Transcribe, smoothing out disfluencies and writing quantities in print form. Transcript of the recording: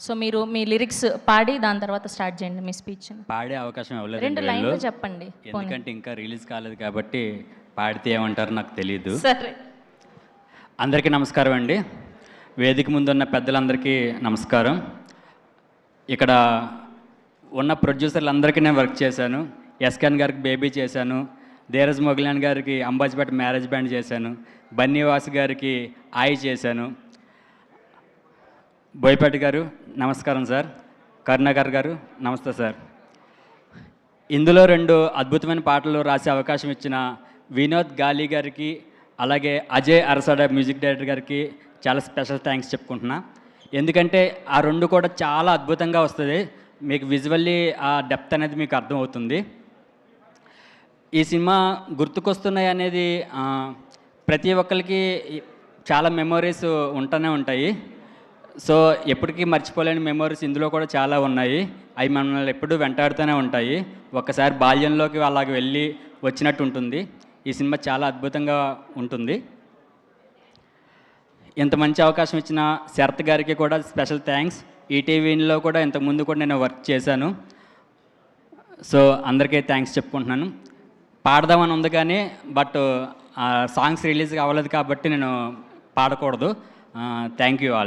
So మీరు మీ lyrics పాడి దాని తర్వాత స్టార్ట్ చేయండి మీ స్పీచ్. పాడే అవకాశం ఇవ్వలేదు 2 లైన్లు చెప్పండి. ఎందుకంటే ఇంకా రిలీజ్ కాలేదు కాబట్టి పాడితే ఏమంటారో నాకు తెలియదు. సరే. అందరికీ నమస్కారం అండి. వేదిక ముందున్న పెద్దలందరికీ నమస్కారం. ఇక్కడ ఉన్న ప్రొడ్యూసర్లందరికీ నేను వర్క్ చేశాను. ఎస్కాన్ గారికి బేబీ చేశాను, ధీరజ్ మొగలాన్ గారికి అంబాజీపేట మ్యారేజ్ బ్యాండ్ చేశాను, బన్నీవాస్ గారికి ఆయి చేశాను. బోయపాటి గారు నమస్కారం సార్, కరుణాకర్ గారు నమస్తే సార్. ఇందులో 2 అద్భుతమైన పాటలు రాసే అవకాశం ఇచ్చిన వినోద్ గాలి గారికి, అలాగే అజయ్ అరసాడ మ్యూజిక్ డైరెక్టర్ గారికి చాలా స్పెషల్ థ్యాంక్స్ చెప్పుకుంటున్నా. ఎందుకంటే ఆ 2 కూడా చాలా అద్భుతంగా వస్తుంది. మీకు విజువల్లీ ఆ డెప్త్ అనేది మీకు అర్థమవుతుంది. ఈ సినిమా గుర్తుకొస్తున్నాయి అనేది ప్రతి ఒక్కరికి చాలా మెమొరీస్ ఉంటూనే ఉంటాయి. సో ఎప్పటికీ మర్చిపోలేని మెమొరీస్ ఇందులో కూడా చాలా ఉన్నాయి. అవి మనల్ని ఎప్పుడూ వెంటాడుతూనే ఉంటాయి. ఒక్కసారి బాల్యంలోకి అలాగ వెళ్ళి వచ్చినట్టు ఉంటుంది. ఈ సినిమా చాలా అద్భుతంగా ఉంటుంది. ఇంత మంచి అవకాశం ఇచ్చిన శరత్ గారికి కూడా స్పెషల్ థ్యాంక్స్. ఈటీవీలో కూడా ఇంతకుముందు కూడా నేను వర్క్ చేశాను. సో అందరికీ థ్యాంక్స్ చెప్పుకుంటున్నాను. పాడదామని ఉంది కానీ బట్ సాంగ్స్ రిలీజ్ అవ్వలేదు కాబట్టి నేను పాడకూడదు. Thank you all.